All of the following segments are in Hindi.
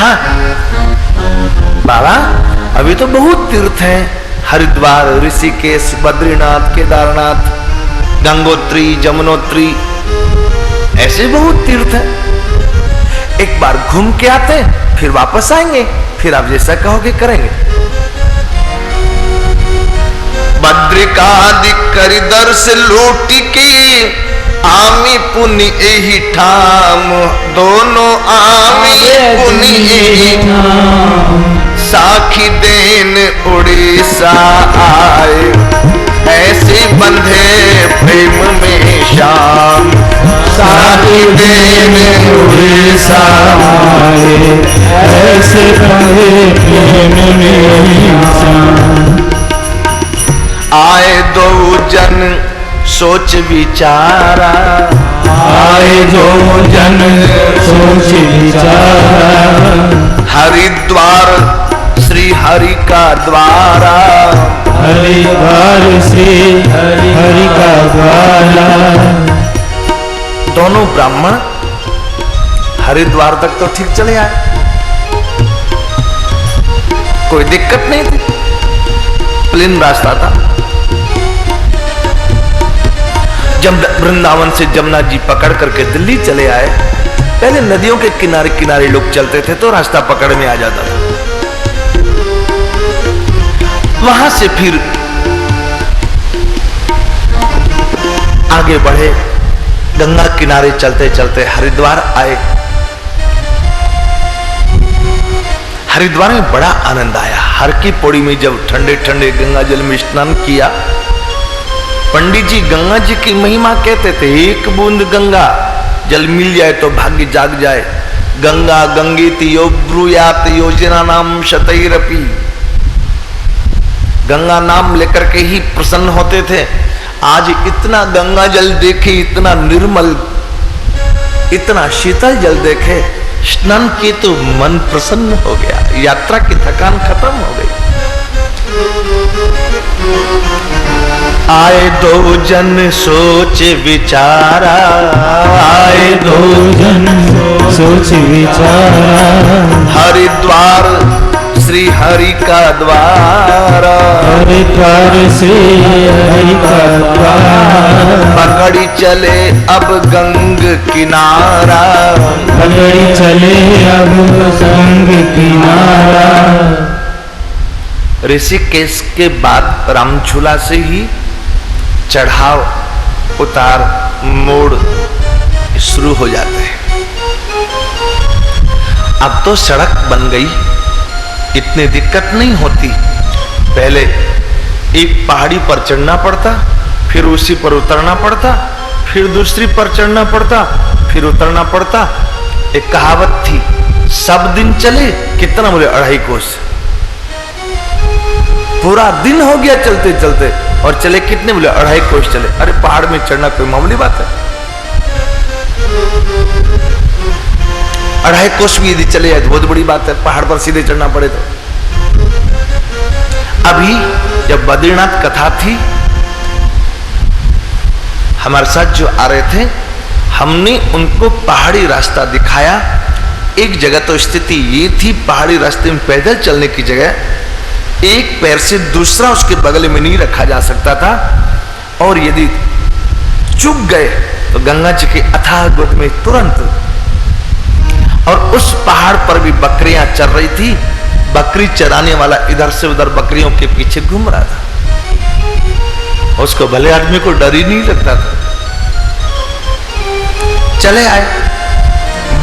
कहा बाबा अभी तो बहुत तीर्थ हैं, हरिद्वार, ऋषिकेश, बद्रीनाथ, केदारनाथ, गंगोत्री, जमुनोत्री, ऐसे बहुत तीर्थ हैं। एक बार घूम के आते हैं फिर वापस आएंगे, फिर आप जैसा कहोगे करेंगे। बद्रिकादि करि दर्श लूट के आमी पुनि एही ठाम, दोनों आमी पुनि एही ठाम, साखी देन उड़ीसा आए, ऐसे बंधे प्रेम में श्याम, साखी देन उड़ीसा आए, ऐसे बंधे प्रेम में श्याम। आए दो जन सोच विचारा, आए दो जन सोच विचारा, हरिद्वार श्री हरि का द्वारा, हरिद्वार श्री हरि का द्वारा। दोनों ब्राह्मण हरिद्वार तक तो ठीक चले आए, कोई दिक्कत नहीं थी, प्लेन रास्ता था। जब वृंदावन से जमुना जी पकड़ करके दिल्ली चले आए, पहले नदियों के किनारे किनारे लोग चलते थे तो रास्ता पकड़ में आ जाता था। वहां से फिर आगे बढ़े, गंगा किनारे चलते चलते हरिद्वार आए। हरिद्वार में बड़ा आनंद आया। हर की पौड़ी में जब ठंडे ठंडे गंगा जल में स्नान किया, पंडित जी गंगा जी की महिमा कहते थे, एक बूंद गंगा जल मिल जाए तो भाग्य जाग जाए। गंगा गंगेति यो ब्रूयात योजना नाम शतैरपि, गंगा नाम लेकर के ही प्रसन्न होते थे। आज इतना गंगा जल देखे, इतना निर्मल, इतना शीतल जल देखे, स्नान किए तो मन प्रसन्न हो गया, यात्रा की थकान खत्म हो गई। आए दो जन सोच विचारा, आए दो जन सोच विचारा, हरिद्वार श्री हरि का द्वारा, हरिद्वार श्री हरि का द्वारा, पकड़ी चले अब गंग किनारा, पकड़ी चले अब गंग किनारा। ऋषिकेश के बाद रामझूला से ही चढ़ाव उतार मोड़ शुरू हो जाते हैं। अब तो सड़क बन गई, इतनी दिक्कत नहीं होती। पहले एक पहाड़ी पर चढ़ना पड़ता, फिर उसी पर उतरना पड़ता, फिर दूसरी पर चढ़ना पड़ता, फिर उतरना पड़ता। एक कहावत थी, सब दिन चले कितना, बोले 2.5 कोस। पूरा दिन हो गया चलते चलते, और चले कितने, बोले 2.5 कोस चले। अरे पहाड़ में चढ़ना कोई मामूली बात है? 2.5 कोस भी यदि चले जाए तो बहुत बड़ी बात है, पहाड़ पर सीधे चढ़ना पड़े तो। अभी जब बद्रीनाथ कथा थी, हमारे साथ जो आ रहे थे, हमने उनको पहाड़ी रास्ता दिखाया। एक जगह तो स्थिति ये थी, पहाड़ी रास्ते में पैदल चलने की जगह एक पैर से दूसरा उसके बगल में नहीं रखा जा सकता था, और यदि चूक गए तो गंगा जी के अथाह गोद में तुरंत। और उस पहाड़ पर भी बकरियां चर रही थी, बकरी चराने वाला इधर से उधर बकरियों के पीछे घूम रहा था। उसको भले आदमी को डर ही नहीं लगता था। चले आए,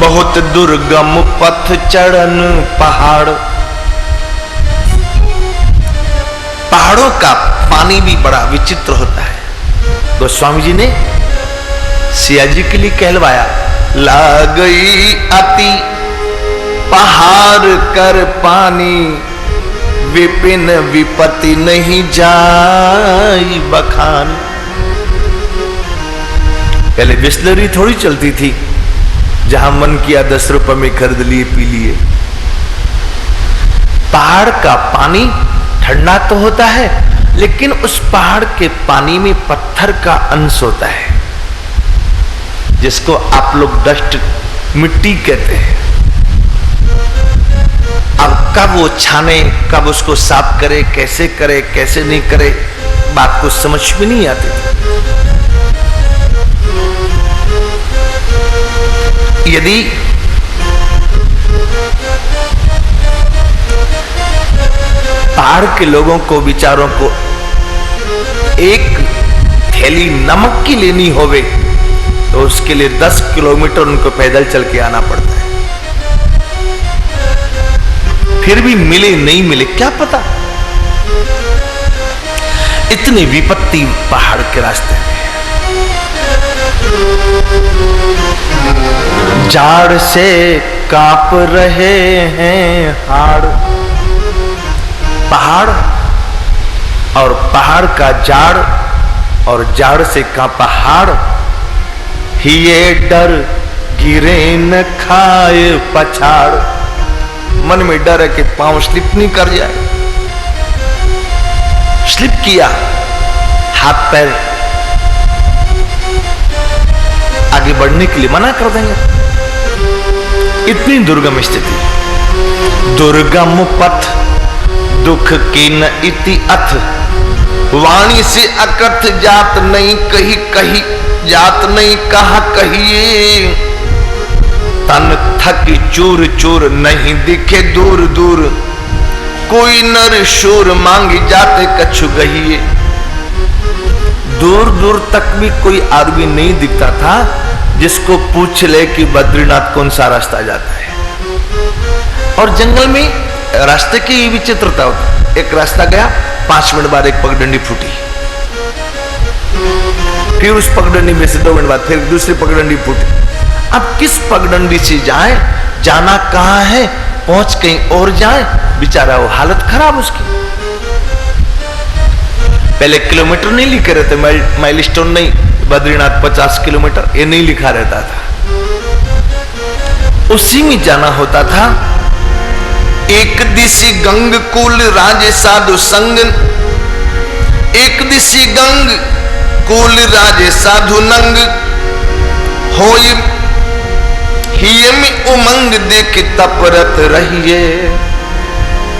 बहुत दुर्गम पथ चढ़न पहाड़, पहाड़ों का पानी भी बड़ा विचित्र होता है। गोस्वामी जी ने सिया जी के लिए कहलवाया, ला गई अति पहाड़ कर पानी, विपिन विपत्ति नहीं जाई बखान। पहले बिस्लरी थोड़ी चलती थी, जहां मन किया 10 रुपए में खरीद लिए पी लिए। पहाड़ का पानी ठंडा तो होता है, लेकिन उस पहाड़ के पानी में पत्थर का अंश होता है, जिसको आप लोग डस्ट मिट्टी कहते हैं। कब वो छाने, कब उसको साफ करे, कैसे नहीं करे, बात को समझ में नहीं आती थी। यदि पहाड़ के लोगों को, विचारों को एक थैली नमक की लेनी होवे तो उसके लिए 10 किलोमीटर उनको पैदल चल के आना पड़ता है। फिर भी मिले नहीं मिले क्या पता। इतनी विपत्ति पहाड़ के रास्ते में। जाड़ से कांप रहे हैं हाड़, पहाड़ और पहाड़ का जाड़ और जाड़ से कांपा हाड़, ये डर गिरे न खाए पछाड़। मन में डर है कि पांव स्लिप नहीं कर जाए। स्लिप किया, हाथ पैर आगे बढ़ने के लिए मना कर देंगे। इतनी दुर्गम स्थिति। दुर्गम पथ दुख की न इति अथ, वाणी से अकथ जात नहीं कही, कही जात नहीं कहा कहिए। तन थक चूर चूर नहीं दिखे दूर दूर, कोई नर शूर मांगी जाते कछु गहिए। दूर दूर तक भी कोई आदमी नहीं दिखता था जिसको पूछ ले कि बद्रीनाथ कौन सा रास्ता जाता है। और जंगल में रास्ते की विचित्रता होती। एक रास्ता गया, 5 मिनट बाद एक पगडंडी फूटी, फिर उस पगडंडी में से 2 मिनट बाद फिर दूसरी पगडंडी फूटी। अब किस पगडंडी से जाए, जाना कहां है, पहुंच कहीं और जाए, बेचारा वो हालत खराब उसकी। पहले किलोमीटर नहीं लिखे रहते, माइलस्टोन नहीं, बद्रीनाथ 50 किलोमीटर ये नहीं लिखा रहता था, उसी में जाना होता था। एक दिशी गंग कुल राजे साधु संग, एक दिशी गंग कुल राजे साधु नंग, होई हिय में उमंग देख तपरत रहिए।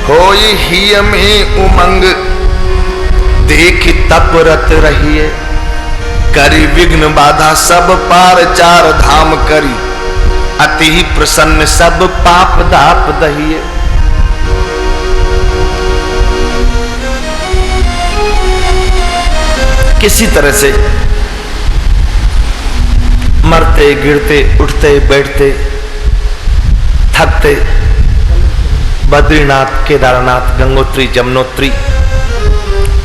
होई हिय में उमंग देख तपरत रहिए। करी विघ्न बाधा सब पार 4 धाम करी, अति ही प्रसन्न सब पाप दाप दहिए। किसी तरह से मरते गिरते उठते बैठते थकते बद्रीनाथ, केदारनाथ, गंगोत्री, जमुनोत्री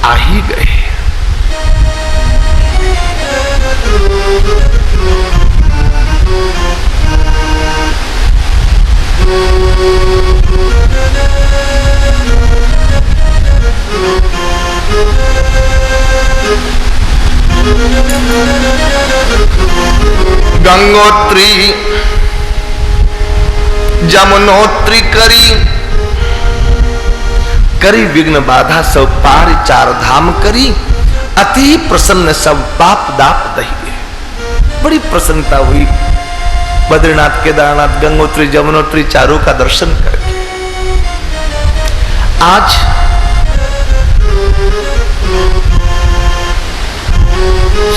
आ ही गए। गंगोत्री जमुनोत्री करी, करी विघ्न बाधा सब पार 4 धाम करी, अति प्रसन्न सब पाप दाप दहिए। बड़ी प्रसन्नता हुई बद्रीनाथ, केदारनाथ, गंगोत्री, जमुनोत्री चारों का दर्शन करके। आज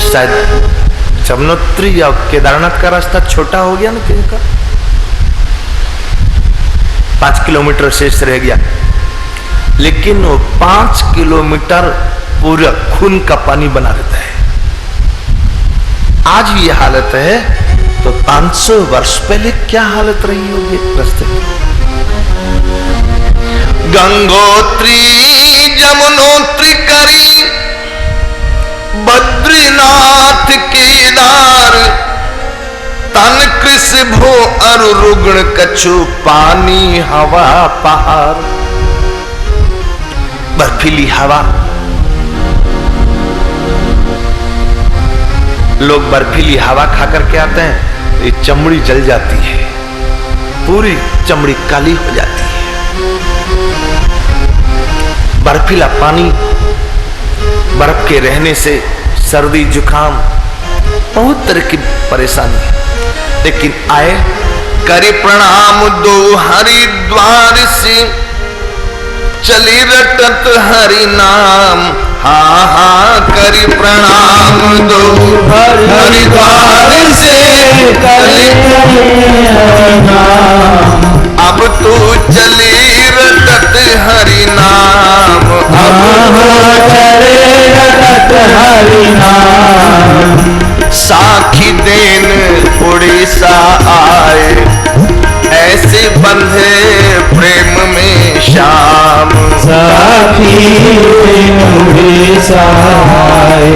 शायद जमुनोत्री या केदारनाथ का रास्ता छोटा हो गया ना, किनका 5 किलोमीटर शेष रह गया, लेकिन वो 5 किलोमीटर पूरा खून का पानी बना रहता है। आज ये हालत है तो 500 वर्ष पहले क्या हालत रही होगी रास्ते में। गंगोत्री जमुनोत्री करी, बद्रीनाथ केदार, तन कृष भो अरु रुग्ण कछु पानी हवा पहाड़। बर्फीली हवा, लोग बर्फीली हवा खा करके आते हैं, ये चमड़ी जल जाती है, पूरी चमड़ी काली हो जाती है। बर्फीला पानी, बर्फ के रहने से सर्दी जुकाम बहुत तरह की परेशानी है। लेकिन आए करे प्रणाम दो हरिद्वार से, चली रटत हरि नाम, हाँ हाँ करी प्रणाम दो हरिद्वार से करे नाम। अब तू चली रटत हरि नाम, चले रटत हरि नाम। साखी देन उड़ीसा आए, ऐसे बंधे प्रेम में श्याम। साखी उड़ीसा आए,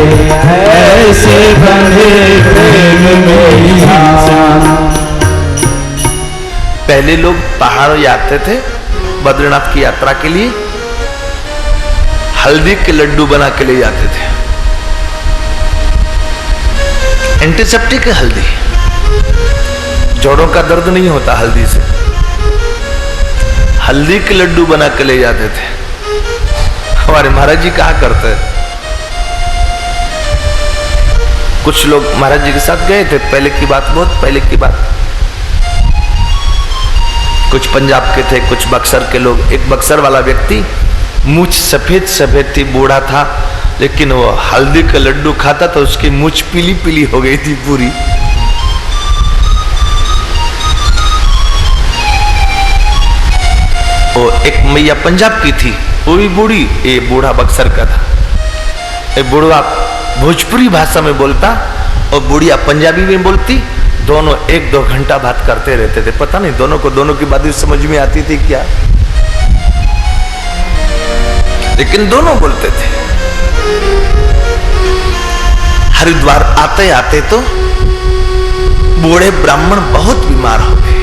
ऐसे बंधे प्रेम में श्याम। पहले लोग पहाड़ों जाते थे बद्रीनाथ की यात्रा के लिए, हल्दी के लड्डू बना के ले जाते थे। एंटीसेप्टिक है हल्दी, जोड़ों का दर्द नहीं होता हल्दी से। हल्दी के लड्डू बना के ले जाते थे। हमारे महाराज जी कहा करते, कुछ लोग महाराज जी के साथ गए थे, पहले की बात, बहुत पहले की बात। कुछ पंजाब के थे, कुछ बक्सर के लोग। एक बक्सर वाला व्यक्ति, मूछ सफेद सफेद थी, बूढ़ा था, लेकिन वो हल्दी का लड्डू खाता तो उसकी मूछ पीली पीली हो गई थी पूरी। वो एक मैया पंजाब की थी, वो भी बूढ़ी, ये बूढ़ा बक्सर का था। ये बूढ़ा भोजपुरी भाषा में बोलता और बुढ़िया पंजाबी में बोलती। दोनों 1-2 घंटा बात करते रहते थे। पता नहीं दोनों को दोनों की बातें समझ में आती थी क्या, लेकिन दोनों बोलते थे। हरिद्वार आते आते तो बूढ़े ब्राह्मण बहुत बीमार हो गए।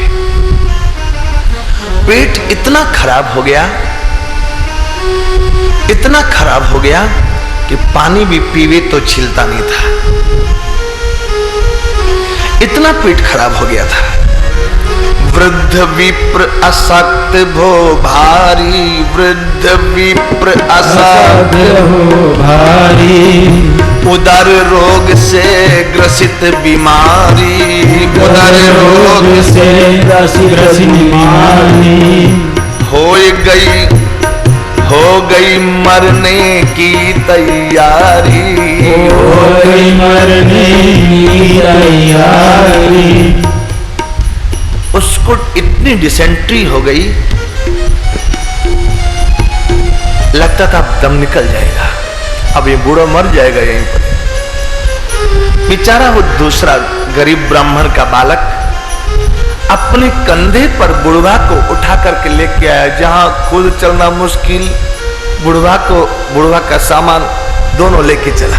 पेट इतना खराब हो गया, इतना खराब हो गया कि पानी भी पीवे तो छिलता नहीं था, इतना पेट खराब हो गया था। वृद्ध विप्र असक्त भो भारी, वृद्ध विप्र असक्त हो भारी। उदर रोग से ग्रसित बीमारी, उदर रोग से ग्रसित बीमारी। हो गई मरने की तैयारी, हो गई मरने की तैयारी। उसको इतनी डिसेंट्री हो गई, लगता था अब दम निकल जाएगा, अब ये बूढ़ा मर जाएगा यहीं पर। बेचारा वो दूसरा गरीब ब्राह्मण का बालक अपने कंधे पर बुढ़वा को उठा करके लेके आया। जहां खुद चलना मुश्किल, बुढ़वा का सामान दोनों लेके चला।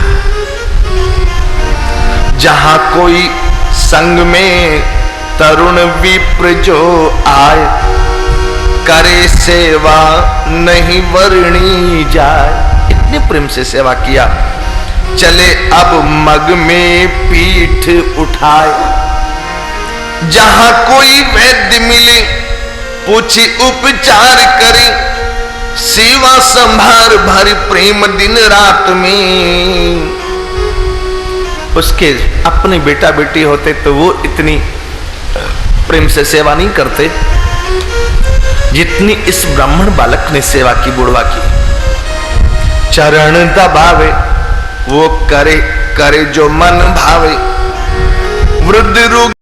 जहां कोई संग में तरुण विप्र जो आए, करे सेवा नहीं वर्णी जाए। इतने प्रेम से सेवा किया। चले अब मग में पीठ उठाए, जहां कोई वैद्य मिले पूछी उपचार करे। सेवा संभार भरी प्रेम दिन रात में। उसके अपने बेटा बेटी होते तो वो इतनी प्रेम से सेवा नहीं करते जितनी इस ब्राह्मण बालक ने सेवा की बुढ़वा की। चरण दबावे वो करे जो मन भावे। वृद्ध रोग